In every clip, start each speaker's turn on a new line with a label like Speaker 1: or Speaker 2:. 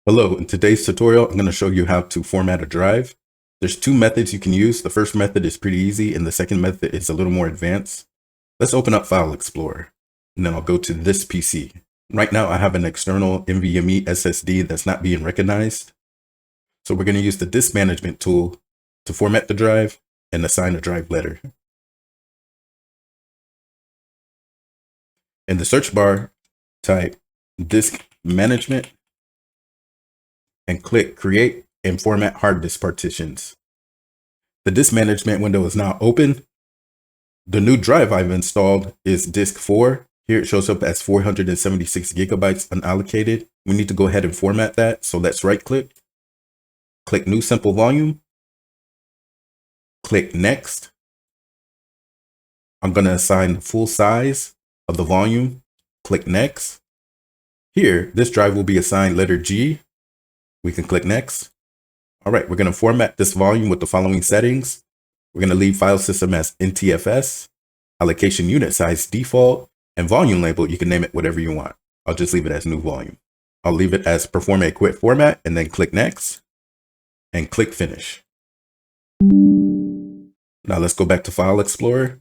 Speaker 1: Hello, in today's tutorial, I'm going to show you how to format a drive. There's two methods you can use. The first method is pretty easy and the second method is a little more advanced. Let's open up File Explorer and then I'll go to this PC. Right now I have an external NVMe SSD that's not being recognized. So we're going to use the disk management tool to format the drive and assign a drive letter. In the search bar, type disk management and click Create and Format Hard Disk Partitions. The disk management window is now open. The new drive I've installed is disk 4. Here it shows up as 476 gigabytes unallocated. We need to go ahead and format that. So let's right click, click New Simple Volume, click Next. I'm going to assign the full size of the volume, click Next. Here, this drive will be assigned letter G. We can click Next. All right, we're going to format this volume with the following settings. We're going to leave file system as NTFS, allocation unit size default, and volume label, you can name it whatever you want. I'll just leave it as new volume. I'll leave it as perform a quit format and then click Next and click Finish. Now let's go back to File Explorer.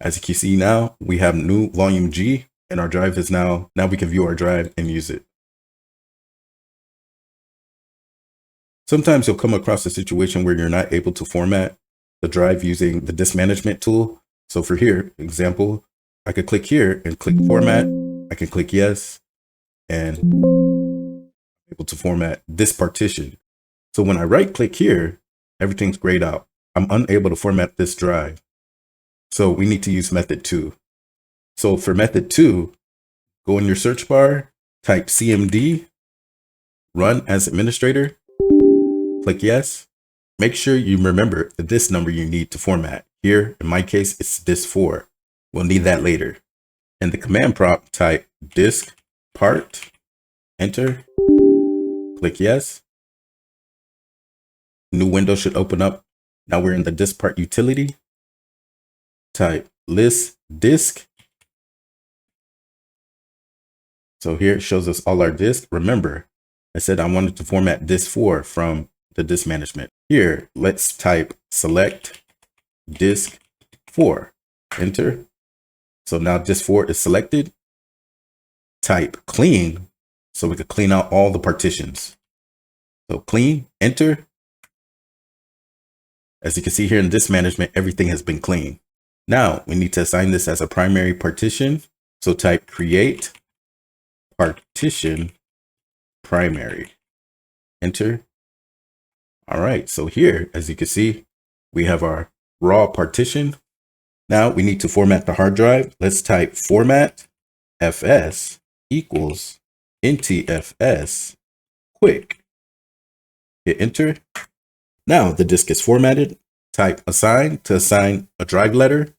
Speaker 1: As you can see now, we have new volume G and our drive is now we can view our drive and use it. Sometimes you'll come across a situation where you're not able to format the drive using the disk management tool. So for here, example, I could click here and click format. I can click yes and I'm able to format this partition. So when I right click here, everything's grayed out. I'm unable to format this drive. So we need to use method 2. So for method 2, go in your search bar, type CMD, run as administrator. Click yes. Make sure you remember the disk number you need to format. Here, in my case, it's disk 4. We'll need that later. In the command prompt, type DiskPart, enter, click yes. New window should open up. Now we're in the DiskPart utility. Type list disk. So here it shows us all our disks. Remember, I said I wanted to format disk 4 from the disk management. Here, let's type select disk 4, enter. So now disk 4 is selected. Type clean, so we could clean out all the partitions. So clean, enter. As you can see here in disk management, everything has been cleaned. Now we need to assign this as a primary partition. So type create partition primary, enter. All right, so here, as you can see, we have our raw partition. Now we need to format the hard drive. Let's type format FS equals NTFS quick. Hit enter. Now the disk is formatted. Type assign to assign a drive letter.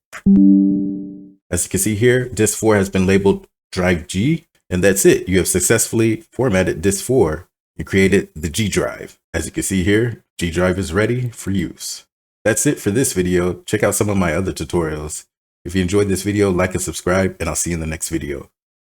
Speaker 1: As you can see here, disk 4 has been labeled drive G, and that's it. You have successfully formatted disk 4 and created the G drive. As you can see here, G drive is ready for use. That's it for this video. Check out some of my other tutorials. If you enjoyed this video, like and subscribe, and I'll see you in the next video.